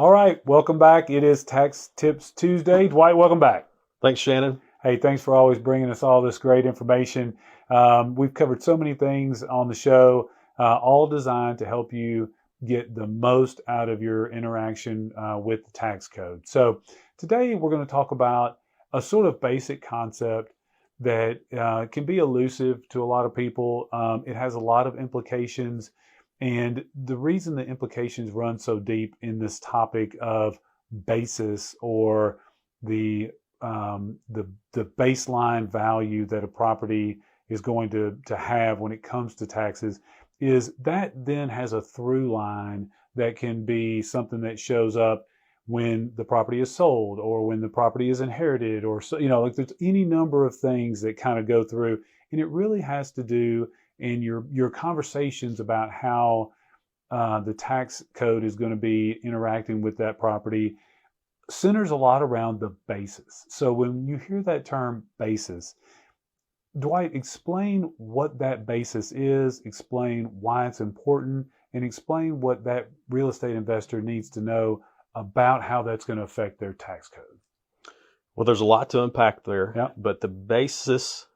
All right, welcome back. It is Tax Tips Tuesday. Dwight, welcome back. Thanks, Shannon. Hey, thanks for always bringing us all this great information. We've covered so many things on the show, all designed to help you get the most out of your interaction with the tax code. So today we're going to talk about a sort of basic concept that can be elusive to a lot of people. It has a lot of implications. And the reason the implications run so deep in this topic of basis or the baseline value that a property is going to have when it comes to taxes is that then has a through line that can be something that shows up when the property is sold or when the property is inherited, or like there's any number of things that kind of go through, and it really has to do in your conversations about how the tax code is going to be interacting with that property centers a lot around the basis. So when you hear that term basis, Dwight, explain what that basis is, explain why it's important, and explain what that real estate investor needs to know about how that's going to affect their tax code. Well, there's a lot to unpack there, Yep. but the basic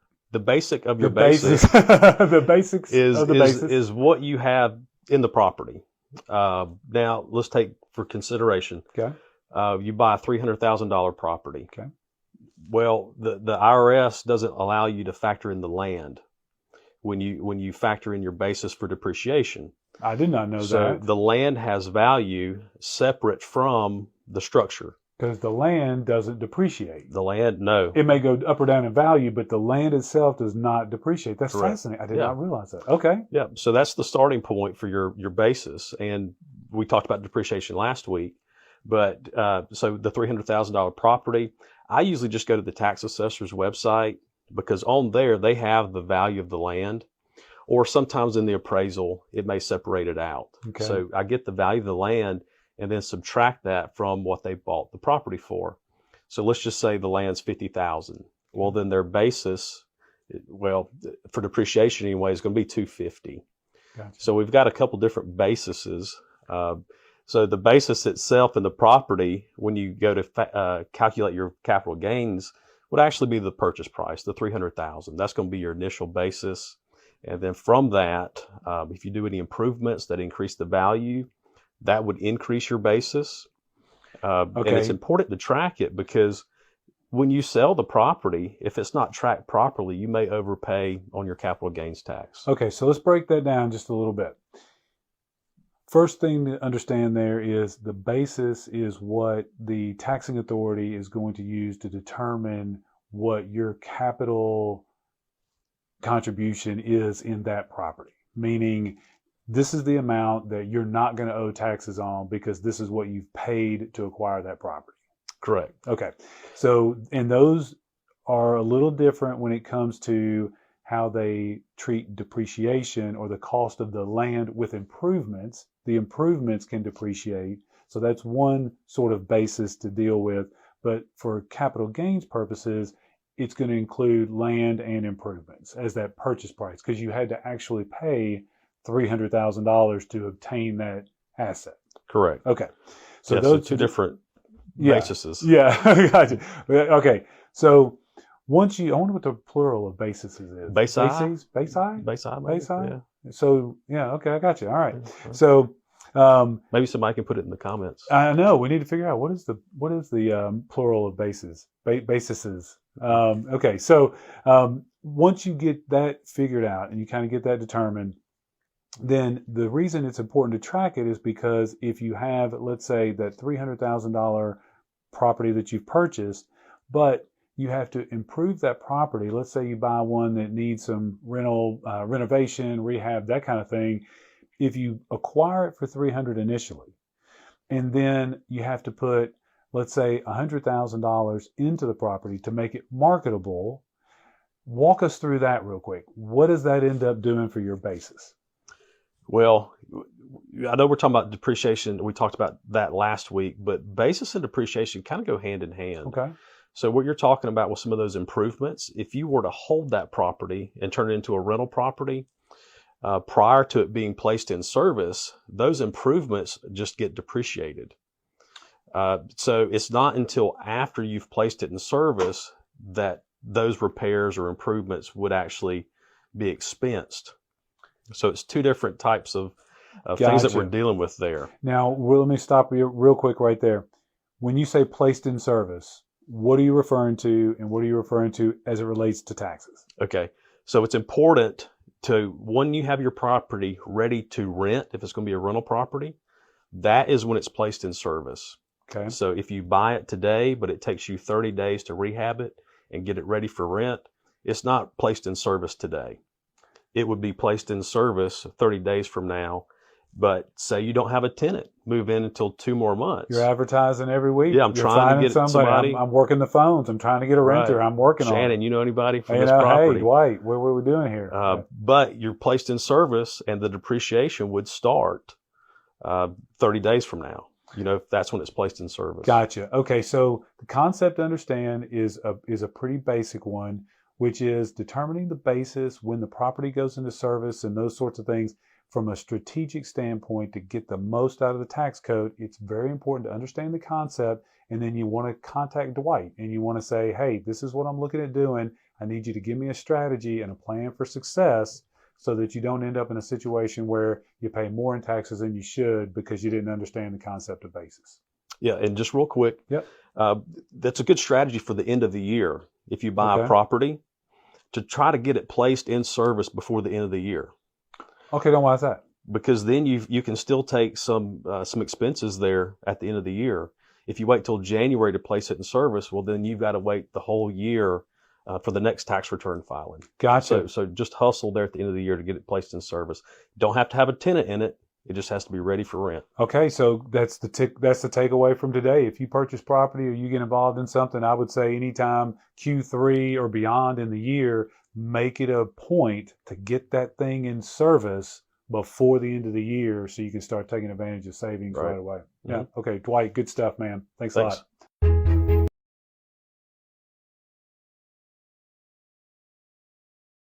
of your The basis the basics is, of the basis is what you have in the property. Now, let's take for consideration. Okay. You buy a $300,000 property. Okay. Well, the IRS doesn't allow you to factor in the land when you factor in your basis for depreciation. I did not know So that. the land has value separate from the structure. Because the land doesn't depreciate. The land, no. It may go up or down in value, but the land itself does not depreciate. That's Correct. fascinating. I did not realize that. Okay. Yeah. So that's the starting point for your basis. And we talked about depreciation last week. But so the $300,000 property, I usually just go to the tax assessor's website because on there they have the value of the land, or sometimes in the appraisal it may separate it out. Okay. So I get the value of the land and then subtract that from what they bought the property for. So let's just say the land's $50,000. Well, then their basis, for depreciation anyway, is going to be $250,000. Gotcha. So we've got a couple different bases. So the basis itself in the property, when you go to calculate your capital gains, would actually be the purchase price, the $300,000. That's going to be your initial basis. And then from that, if you do any improvements that increase the value, that would increase your basis. And it's important to track it because when you sell the property, if it's not tracked properly, you may overpay on your capital gains tax. Okay, so let's break that down just a little bit. First thing to understand there is the basis is what the taxing authority is going to use to determine what your capital contribution is in that property. Meaning, this is the amount that you're not going to owe taxes on because this is what you've paid to acquire that property. Correct. Okay. So, and those are a little different when it comes to how they treat depreciation or the cost of the land with improvements. The improvements can depreciate. So that's one sort of basis to deal with. But for capital gains purposes, it's going to include land and improvements as that purchase price because you had to actually pay $300,000 to obtain that asset. Correct. Okay. So those two different bases. Yeah. Gotcha. Okay. So once I wonder what the plural of basis is. Basis? Basis? Yeah. So, yeah. Okay. I got you. All right. So, maybe somebody can put it in the comments. I know we need to figure out what is the plural of bases, basises. Okay. So, once you get that figured out and you kind of get that determined, then the reason it's important to track it is because if you have, let's say, that $300,000 property that you've purchased, but you have to improve that property. Let's say you buy one that needs some renovation, rehab, that kind of thing. If you acquire it for $300,000 initially, and then you have to put, let's say, $100,000 into the property to make it marketable, walk us through that real quick. What does that end up doing for your basis? Well, I know we're talking about depreciation. We talked about that last week, but basis and depreciation kind of go hand in hand. Okay. So what you're talking about with some of those improvements, if you were to hold that property and turn it into a rental property, prior to it being placed in service, those improvements just get depreciated. So it's not until after you've placed it in service that those repairs or improvements would actually be expensed. So it's two different types of things that we're dealing with there. Now, let me stop you real quick right there. When you say placed in service, what are you referring to, and what are you referring to as it relates to taxes? Okay, so it's important to, when you have your property ready to rent, if it's going to be a rental property, that is when it's placed in service. Okay. So if you buy it today, but it takes you 30 days to rehab it and get it ready for rent, it's not placed in service today. It would be placed in service 30 days from now. But say you don't have a tenant move in until 2 more months. You're advertising every week. Yeah, I'm trying to get somebody. I'm working the phones. I'm trying to get a renter. Right. I'm working on it. Shannon, you know anybody for this property? Hey, Dwight, what are we doing here? But you're placed in service, and the depreciation would start 30 days from now. If that's when it's placed in service. Gotcha. Okay, so the concept to understand is a pretty basic one, which is determining the basis when the property goes into service and those sorts of things. From a strategic standpoint, to get the most out of the tax code, it's very important to understand the concept, and then you want to contact Dwight and you want to say, hey, this is what I'm looking at doing. I need you to give me a strategy and a plan for success so that you don't end up in a situation where you pay more in taxes than you should because you didn't understand the concept of basis. Yeah, and just real quick, yep. That's a good strategy for the end of the year. If you buy a property, to try to get it placed in service before the end of the year. Okay, then why is that? Because then you can still take some expenses there at the end of the year. If you wait till January to place it in service, well, then you've got to wait the whole year for the next tax return filing. Gotcha. So just hustle there at the end of the year to get it placed in service. Don't have to have a tenant in it. It just has to be ready for rent. Okay, so that's the takeaway from today. If you purchase property or you get involved in something, I would say anytime Q3 or beyond in the year, make it a point to get that thing in service before the end of the year so you can start taking advantage of savings right away. Mm-hmm. Yeah. Okay, Dwight, good stuff, man. Thanks a lot.